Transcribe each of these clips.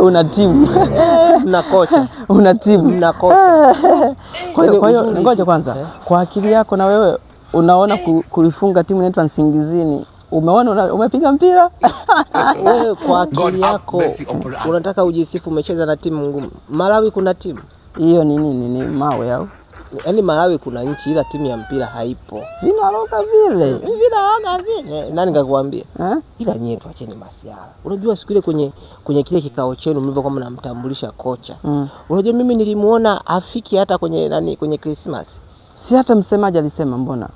Una timu na kocha, una timu na kocha. Kwa hiyo ngoja kwanza, kwa akili yako na wewe unaona kulifunga timu inaitwa Nsingizini, umeona umepiga mpira? Wewe kwa akili yako unataka ujisifu umecheza na timu ngumu. Malawi kuna timu hiyo ni nini? Ni mawe au? Yaani Malawi kuna nchi ila timu ya mpira haipo. Vinaloga vile. Vinaloga vile. Nani kakuambia? Ila nyewe tuacheni masiara. Unajua siku ile kwenye kile kikao chenu mlivyokuwa mnamtambulisha kocha. Unajua mimi nilimuona afiki hata kwenye Christmas. Si hata msemaji alisema mbona?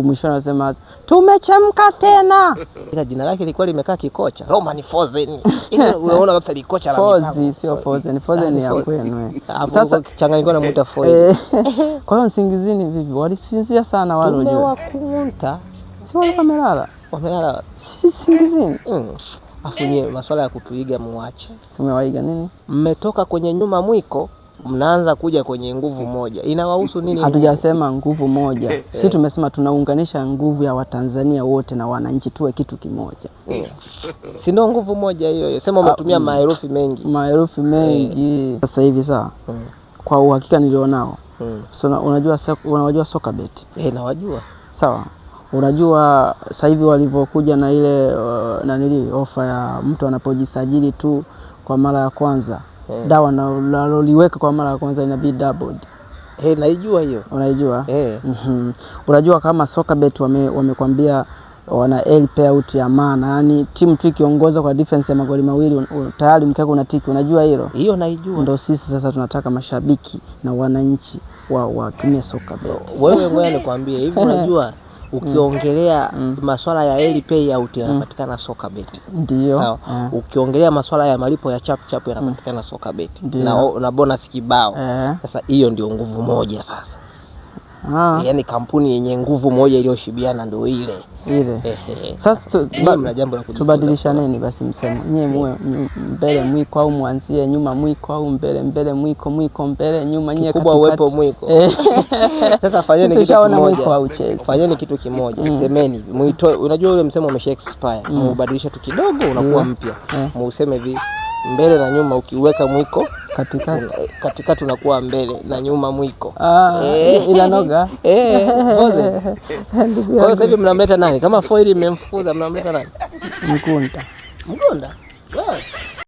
Mwisho anasema tumechemka tena. Ila jina lake lilikuwa limekaa kikocha. Roman Fozen. Unaona kabisa likocha la Fozi, sio Fozen. Fozen ya kwenu. Sasa changanyiko na muita Fozen. Kwa hiyo Nsingizini vipi? Walisinzia sana wale unajua. Tumewakunta. Si wale wamelala. Wamelala. Si Nsingizini. Afunye masuala ya kutuiga muache. Tumewaiga nini? Mmetoka kwenye nyuma mwiko, mnaanza kuja kwenye nguvu moja. Inawahusu nini? Hatujasema nguvu moja. Sisi tumesema tunaunganisha nguvu ya Watanzania wote na wananchi tuwe kitu kimoja. Si ndio nguvu moja hiyo? Sema umetumia maherufi mengi. Maherufi mengi. Sasa hivi sawa. Kwa uhakika nilionao. So unajua Sokabet? Nawajua. Sawa. Unajua sasa hivi walivyokuja na ile ofa ya mtu anapojisajili tu kwa mara ya kwanza. Dawa naloliweka kwa mara ya kwanza inabidi doubled. Naijua hiyo. Unaijua? Unajua kama Sokabet wamekwambia wana L payout ya maana, yani timu tu ikiongoza kwa defense ya magoli mawili tayari mkeka unatiki. Unajua hilo? Hiyo naijua. Ndio sisi sasa tunataka mashabiki na wananchi watumie Sokabet. Wewe ngoja nikwambie hivi, unajua ukiongelea masuala ya L payout yanapatikana Sokabet. Ndio. Sawa. Ukiongelea masuala ya malipo ya chap yanapatikana Sokabet. Na bonus kibao. Sasa hiyo ndio nguvu moja sasa. Yaani kampuni yenye nguvu moja iliyoshibiana ndio ile. Sasa mna jambo la tubadilisha nini basi msemo. Nyie muwe mbele mwiko au mwanzie nyuma mwiko au mbele mwiko mbele nyuma nyie kubwa uwepo mwiko. Sasa fanyeni kitu kimoja. Fanyeni kitu kimoja. Semeni muitoe. Unajua ule msemo umesha expire. Muubadilisha tu kidogo unakuwa mpya. Muuseme hivi mbele na nyuma ukiweka mwiko katikati unakuwa mbele na nyuma mwiko. Inanoga. Foze. Kwa sasa hivi mnamleta nani? Kama foili mmemfukuza mnamleta nani? Mkunda. Mkunda? Wewe.